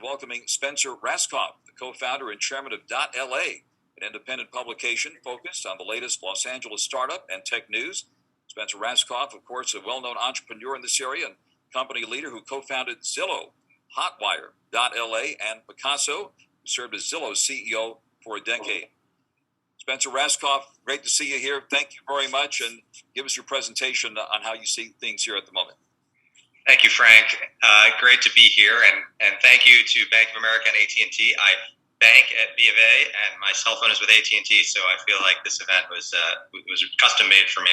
welcoming Spencer Rascoff, the co-founder and chairman of StartLA, an independent publication focused on the latest Los Angeles startup and tech news. Spencer Rascoff, of course, a well-known entrepreneur in this area and company leader who co-founded Zillow, Hotwire, StartLA, and Picasso, who served as Zillow's CEO for a decade. Spencer Rascoff, great to see you here. Thank you very much, and give us your presentation on how you see things here at the moment. Thank you, Frank. Great to be here, and thank you to Bank of America and AT&T. I bank at B of A, and my cell phone is with AT&T, so I feel like this event was custom made for me.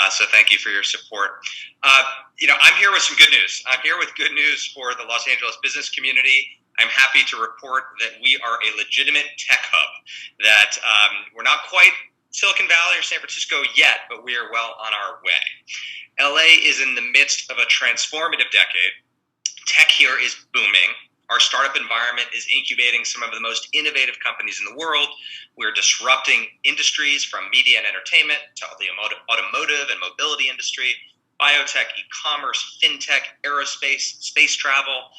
So thank you for your support. I'm here with some good news. I'm here with good news for the Los Angeles business community. I'm happy to report that we are a legitimate tech hub, that we're not quite Silicon Valley or San Francisco yet, but we are well on our way. LA is in the midst of a transformative decade. Tech here is booming. Our startup environment is incubating some of the most innovative companies in the world. We're disrupting industries from media and entertainment to the automotive and mobility industry, biotech, e-commerce, fintech, aerospace, space travel,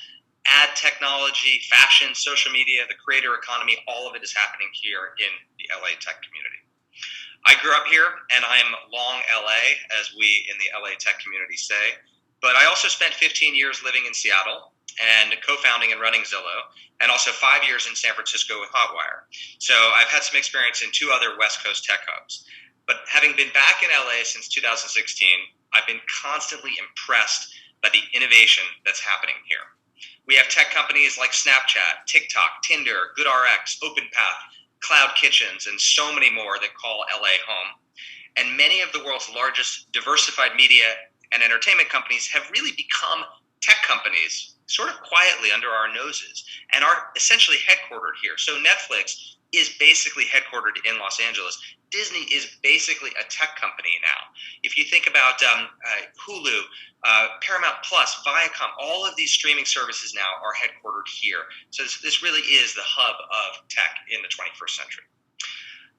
ad technology, fashion, social media, the creator economy. All of it is happening here in the LA tech community. I grew up here, and I am long LA, as we in the LA tech community say. But I also spent 15 years living in Seattle and co-founding and running Zillow, and also 5 years in San Francisco with Hotwire. So I've had some experience in two other West Coast tech hubs. But having been back in LA since 2016, I've been constantly impressed by the innovation that's happening here. We have tech companies like Snapchat, TikTok, Tinder, GoodRx, OpenPath, Cloud Kitchens, and so many more that call LA home. And many of the world's largest diversified media and entertainment companies have really become tech companies, sort of quietly under our noses, and are essentially headquartered here. So Netflix is basically headquartered in Los Angeles. Disney is basically a tech company now. If you think about Hulu, Paramount Plus, Viacom, all of these streaming services now are headquartered here. So this really is the hub of tech in the 21st century.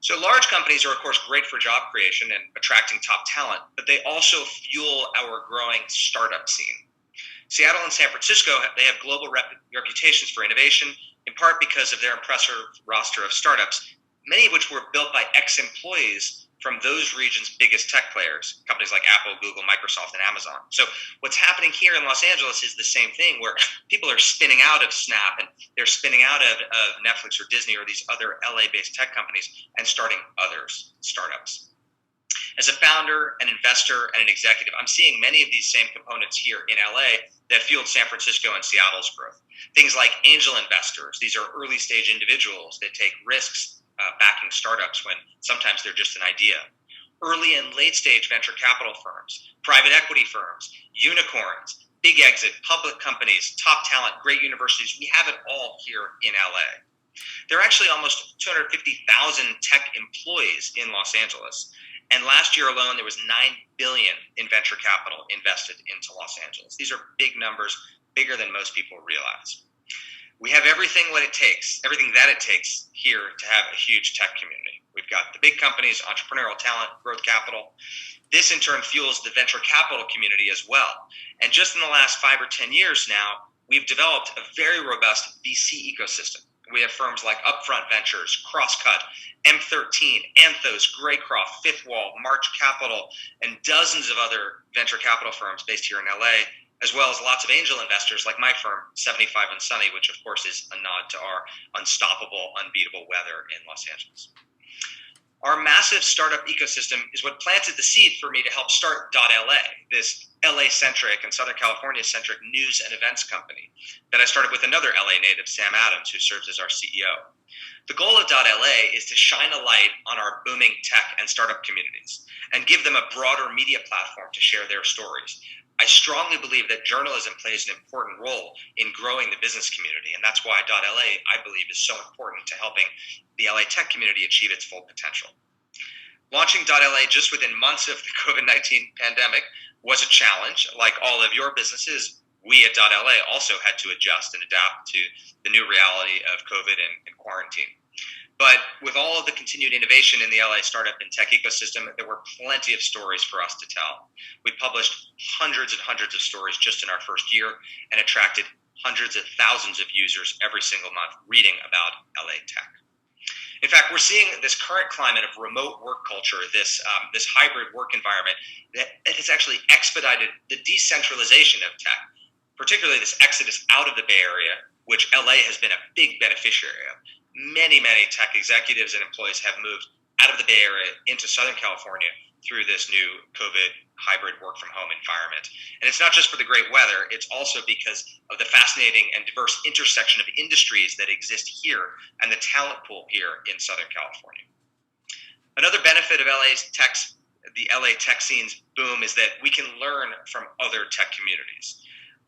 So large companies are, of course, great for job creation and attracting top talent, but they also fuel our growing startup scene. Seattle and San Francisco, they have global reputations for innovation, in part because of their impressive roster of startups, many of which were built by ex-employees from those regions' biggest tech players, companies like Apple, Google, Microsoft, and Amazon. So what's happening here in Los Angeles is the same thing, where people are spinning out of Snap, and they're spinning out of Netflix or Disney or these other LA-based tech companies and starting others, startups. As a founder, an investor, and an executive, I'm seeing many of these same components here in LA that fueled San Francisco and Seattle's growth. Things like angel investors. These are early-stage individuals that take risks backing startups when sometimes they're just an idea. Early and late-stage venture capital firms, private equity firms, unicorns, big exit, public companies, top talent, great universities. We have it all here in LA. There are actually almost 250,000 tech employees in Los Angeles. And last year alone, there was $9 billion in venture capital invested into Los Angeles. These are big numbers, bigger than most people realize. We have everything that it takes here to have a huge tech community. We've got the big companies, entrepreneurial talent, growth capital. This in turn fuels the venture capital community as well. And just in the last 5 or 10 years now, we've developed a very robust VC ecosystem. We have firms like Upfront Ventures, Crosscut, M13, Anthos, Graycroft, Fifth Wall, March Capital, and dozens of other venture capital firms based here in LA, as well as lots of angel investors like my firm, 75 and Sunny, which of course is a nod to our unstoppable, unbeatable weather in Los Angeles. Our massive startup ecosystem is what planted the seed for me to help start StartLA, this LA-centric and Southern California-centric news and events company that I started with another LA native, Sam Adams, who serves as our CEO. The goal of StartLA is to shine a light on our booming tech and startup communities and give them a broader media platform to share their stories. I strongly believe that journalism plays an important role in growing the business community, and that's why StartLA, I believe, is so important to helping the LA tech community achieve its full potential. Launching StartLA just within months of the COVID-19 pandemic was a challenge. Like all of your businesses, we at StartLA also had to adjust and adapt to the new reality of COVID and quarantine. But with all of the continued innovation in the LA startup and tech ecosystem, there were plenty of stories for us to tell. We published hundreds and hundreds of stories just in our first year and attracted hundreds of thousands of users every single month reading about LA tech. In fact, we're seeing this current climate of remote work culture, this hybrid work environment that has actually expedited the decentralization of tech, particularly this exodus out of the Bay Area, which LA has been a big beneficiary of. Many, many tech executives and employees have moved out of the Bay Area into Southern California through this new COVID hybrid work from home environment. And it's not just for the great weather, it's also because of the fascinating and diverse intersection of industries that exist here and the talent pool here in Southern California. Another benefit of the LA tech scene's boom is that we can learn from other tech communities.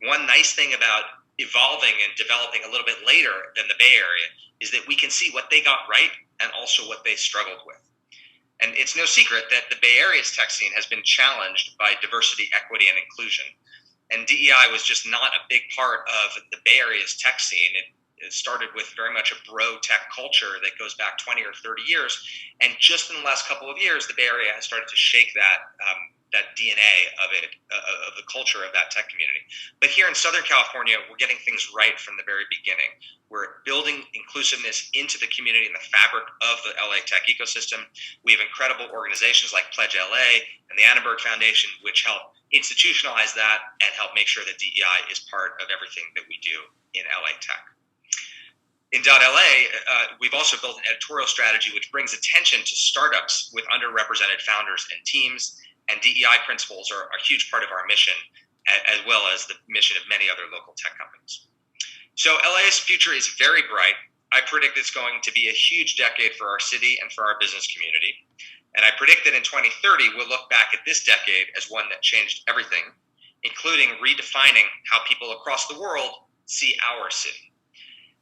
One nice thing about evolving and developing a little bit later than the Bay Area is that we can see what they got right and also what they struggled with. And it's no secret that the Bay Area's tech scene has been challenged by diversity, equity, and inclusion. And DEI was just not a big part of the Bay Area's tech scene. It started with very much a bro tech culture that goes back 20 or 30 years. And just in the last couple of years, the Bay Area has started to shake that DNA of it, of the culture of that tech community. But here in Southern California, we're getting things right from the very beginning. We're building inclusiveness into the community and the fabric of the LA tech ecosystem. We have incredible organizations like Pledge LA and the Annenberg Foundation, which help institutionalize that and help make sure that DEI is part of everything that we do in LA tech. In .LA, we've also built an editorial strategy which brings attention to startups with underrepresented founders and teams, and DEI principles are a huge part of our mission, as well as the mission of many other local tech companies. So LA's future is very bright. I predict it's going to be a huge decade for our city and for our business community. And I predict that in 2030, we'll look back at this decade as one that changed everything, including redefining how people across the world see our city.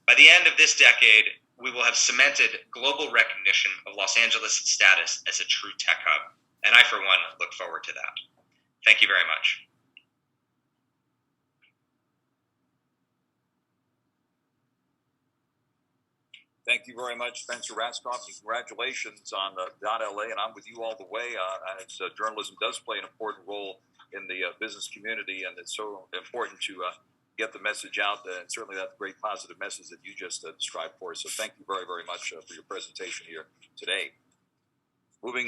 By the end of this decade, we will have cemented global recognition of Los Angeles' status as a true tech hub. And I, for one, look forward to that. Thank you very much. Thank you very much, Spencer Rascoff. Congratulations on .LA, and I'm with you all the way. As journalism does play an important role in the business community, and it's so important to get the message out, and certainly that great positive message that you just described for us. So thank you very, very much for your presentation here today. Moving